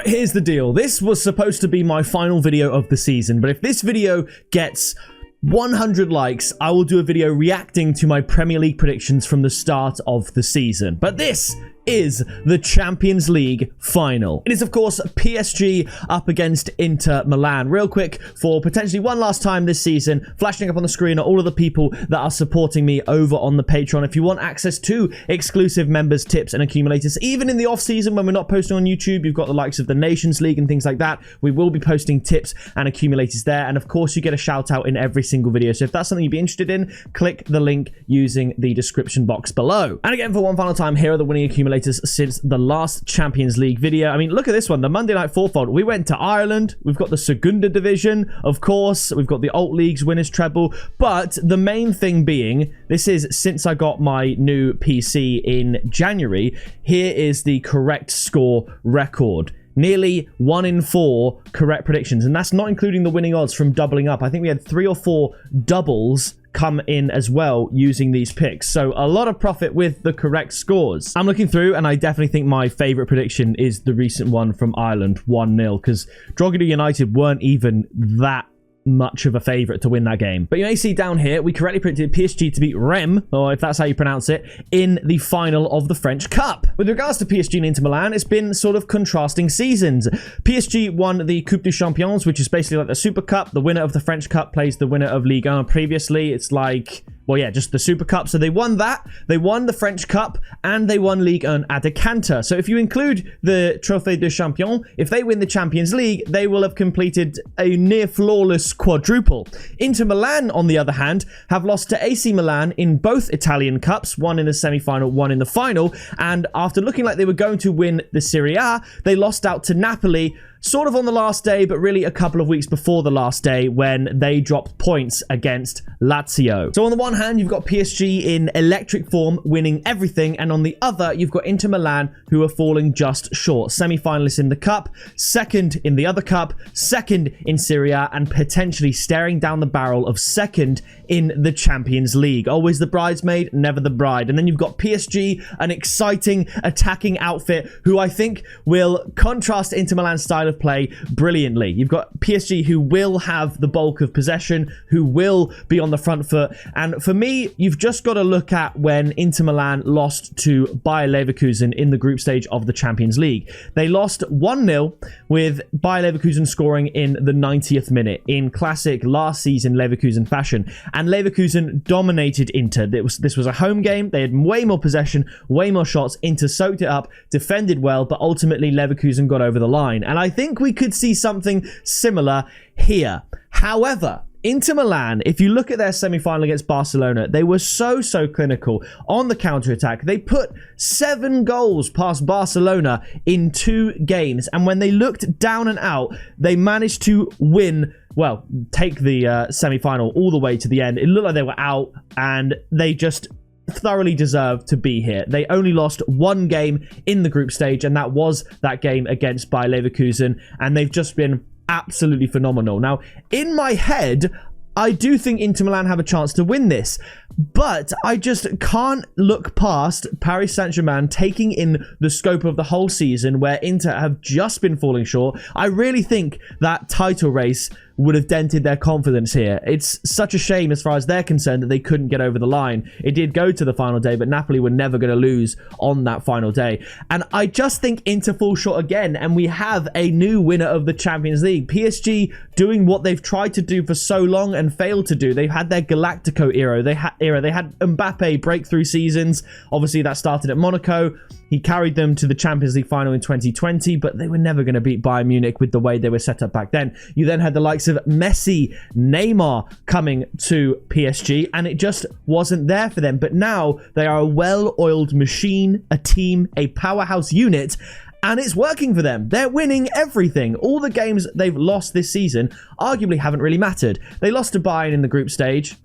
Alright, here's the deal. This was supposed to be my final video of the season, but if this video gets 100 likes, I will do a video reacting to my Premier League predictions from the start of the season. But this is the Champions League final. It is, of course, PSG up against Inter Milan. Real quick, for potentially one last time this season, flashing up on the screen are all of the people that are supporting me over on the Patreon. If you want access to exclusive members, tips, and accumulators, even in the off-season when we're not posting on YouTube, you've got the likes of the Nations League and things like that. We will be posting tips and accumulators there. And of course, you get a shout out in every single video. So if that's something you'd be interested in, click the link using the description box below. And again, for one final time, here are the winning accumulators since the last Champions League video. I mean, look at this one, the Monday Night Fourfold. We went to Ireland. We've got the Segunda Division, of course. We've got the Alt Leagues winners treble. But the main thing being, this is since I got my new PC in January. Here is the correct score record. Nearly 1 in 4 correct predictions. And that's not including the winning odds from doubling up. I think we had 3 or 4 doubles come in as well using these picks. So a lot of profit with the correct scores. I'm looking through and I definitely think my favorite prediction is the recent one from Ireland, 1-0, because Drogheda United weren't even that much of a favorite to win that game. But you may see down here, we correctly predicted PSG to beat Rennes, or if that's how you pronounce it, in the final of the French Cup. With regards to PSG and Inter Milan, it's been sort of contrasting seasons. PSG won the Coupe des Champions, which is basically like the Super Cup. The winner of the French Cup plays the winner of Ligue 1 previously. It's like, well, yeah, just the Super Cup. So they won that. They won the French Cup and they won Ligue 1 à decanter. So if you include the Trophée des Champions, if they win the Champions League, they will have completed a near flawless quadruple. Inter Milan, on the other hand, have lost to AC Milan in both Italian Cups, one in the semi-final, one in the final. And after looking like they were going to win the Serie A, they lost out to Napoli, sort of on the last day, but really a couple of weeks before the last day when they dropped points against Lazio. So on the one hand, you've got PSG in electric form, winning everything. And on the other, you've got Inter Milan, who are falling just short. Semi-finalists in the Cup, second in the other Cup, second in Serie A, and potentially staring down the barrel of second in the Champions League. Always the bridesmaid, never the bride. And then you've got PSG, an exciting attacking outfit, who I think will contrast Inter Milan's style of play brilliantly. You've got PSG who will have the bulk of possession, who will be on the front foot. And for me, you've just got to look at when Inter Milan lost to Bayer Leverkusen in the group stage of the Champions League. They lost 1-0 with Bayer Leverkusen scoring in the 90th minute in classic last season Leverkusen fashion. And Leverkusen dominated Inter. This was a home game. They had way more possession, way more shots. Inter soaked it up, defended well, but ultimately Leverkusen got over the line. And I think we could see something similar here. However, Inter Milan, if you look at their semi-final against Barcelona, they were so clinical on the counter-attack. They put 7 goals past Barcelona in 2 games. And when they looked down and out, they managed to win, well, take the semi-final all the way to the end. It looked like they were out and they just thoroughly deserved to be here. They only lost 1 game in the group stage, and that was that game against Bayer Leverkusen, and they've just been absolutely phenomenal. Now, in my head, I do think Inter Milan have a chance to win this, but I just can't look past Paris Saint-Germain taking in the scope of the whole season where Inter have just been falling short. I really think that title race would have dented their confidence here. It's such a shame as far as they're concerned that they couldn't get over the line. It did go to the final day, but Napoli were never going to lose on that final day. And I just think Inter fall short again, and we have a new winner of the Champions League. PSG doing what they've tried to do for so long and failed to do. They've had their Galactico era. They had Mbappe breakthrough seasons. Obviously, that started at Monaco. He carried them to the Champions League final in 2020, but they were never going to beat Bayern Munich with the way they were set up back then. You then had the likes of Messi, Neymar coming to PSG, and it just wasn't there for them. But now they are a well-oiled machine, a team, a powerhouse unit, and it's working for them. They're winning everything. All the games they've lost this season arguably haven't really mattered. They lost to Bayern in the group stage.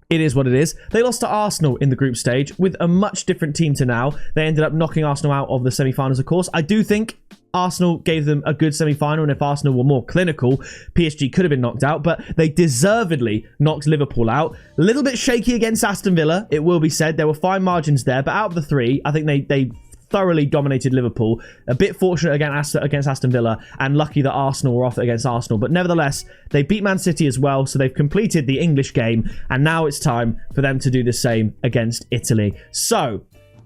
It is what it is. They lost to Arsenal in the group stage with a much different team to now. They ended up knocking Arsenal out of the semi-finals, of course. I do think Arsenal gave them a good semi-final, and if Arsenal were more clinical, PSG could have been knocked out, but they deservedly knocked Liverpool out. A little bit shaky against Aston Villa, it will be said. There were fine margins there, but out of the 3, I think they thoroughly dominated Liverpool. A bit fortunate against Aston Villa, and lucky that Arsenal were off against Arsenal. But nevertheless, they beat Man City as well, so they've completed the English game, and now it's time for them to do the same against Italy. So,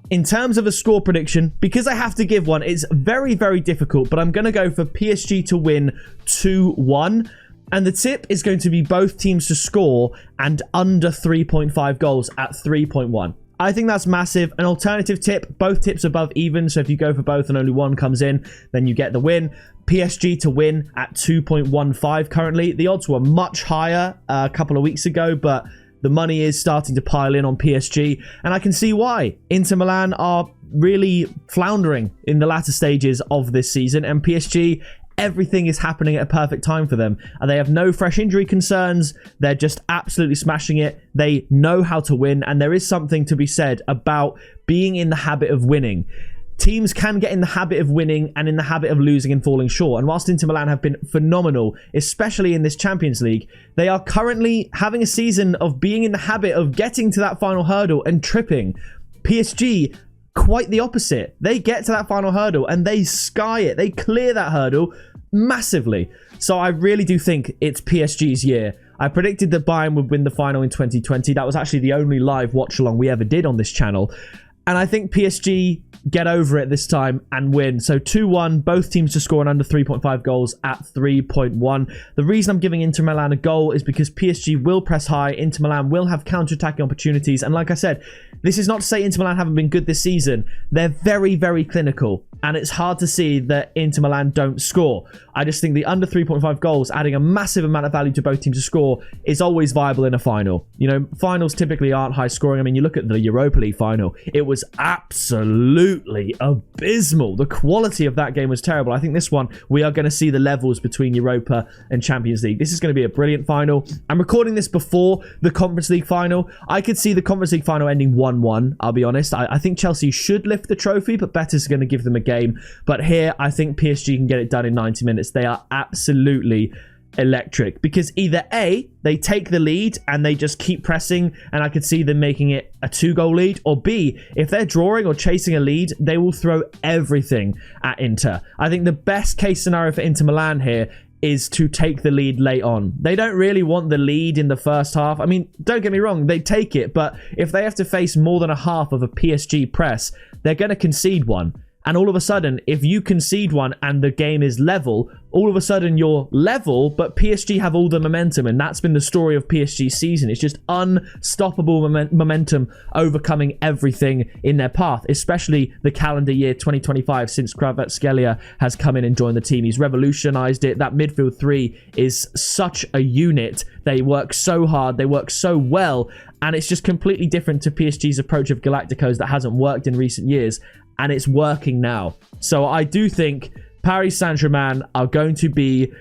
in terms of a score prediction, because I have to give one, it's very, very difficult, but I'm going to go for PSG to win 2-1. And the tip is going to be both teams to score and under 3.5 goals at 3.1. I think that's massive. An alternative tip, both tips above even. So if you go for both and only one comes in, then you get the win. PSG to win at 2.15 currently. The odds were much higher a couple of weeks ago, but the money is starting to pile in on PSG, and I can see why. Inter Milan are really floundering in the latter stages of this season, and PSG, everything is happening at a perfect time for them. And they have no fresh injury concerns. They're just absolutely smashing it. They know how to win, and there is something to be said about being in the habit of winning. Teams can get in the habit of winning and in the habit of losing and falling short. And whilst Inter Milan have been phenomenal, especially in this Champions League, they are currently having a season of being in the habit of getting to that final hurdle and tripping. PSG, quite the opposite. They get to that final hurdle and they sky it. They clear that hurdle massively. So I really do think it's PSG's year. I predicted that Bayern would win the final in 2020. That was actually the only live watch along we ever did on this channel. And I think PSG get over it this time and win. So 2-1, both teams to score an under 3.5 goals at 3.1. The reason I'm giving Inter Milan a goal is because PSG will press high. Inter Milan will have counter-attacking opportunities. And like I said, this is not to say Inter Milan haven't been good this season. They're very, very clinical. And it's hard to see that Inter Milan don't score. I just think the under 3.5 goals, adding a massive amount of value to both teams to score, is always viable in a final. You know, finals typically aren't high scoring. I mean, you look at the Europa League final. It was absolutely abysmal. The quality of that game was terrible. I think this one, we are going to see the levels between Europa and Champions League. This is going to be a brilliant final. I'm recording this before the Conference League final. I could see the Conference League final ending 1-1, I'll be honest. I think Chelsea should lift the trophy, but Betis going to give them a game. But here, I think PSG can get it done in 90 minutes. They are absolutely electric, because either A, they take the lead and they just keep pressing, and I could see them making it a 2-goal lead, or B, if they're drawing or chasing a lead, they will throw everything at Inter. I think the best case scenario for Inter Milan here is to take the lead late on. They don't really want the lead in the first half. I mean, don't get me wrong, they take it, but if they have to face more than a half of a PSG press, they're going to concede one. And all of a sudden, if you concede one and the game is level, all of a sudden you're level, but PSG have all the momentum. And that's been the story of PSG's season. It's just unstoppable momentum overcoming everything in their path, especially the calendar year 2025 since Kvaratskhelia has come in and joined the team. He's revolutionized it. That midfield three is such a unit. They work so hard. They work so well. And it's just completely different to PSG's approach of Galacticos that hasn't worked in recent years. And it's working now. So I do think Paris Saint-Germain are going to be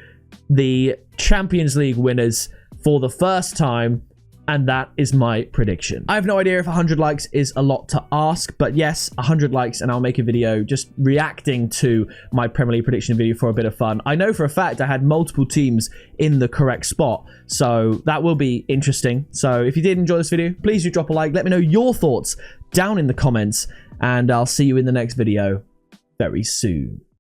the Champions League winners for the first time. And that is my prediction. I have no idea if 100 likes is a lot to ask, but yes, 100 likes and I'll make a video just reacting to my Premier League prediction video for a bit of fun. I know for a fact I had multiple teams in the correct spot, so that will be interesting. So if you did enjoy this video, please do drop a like. Let me know your thoughts down in the comments, and I'll see you in the next video very soon.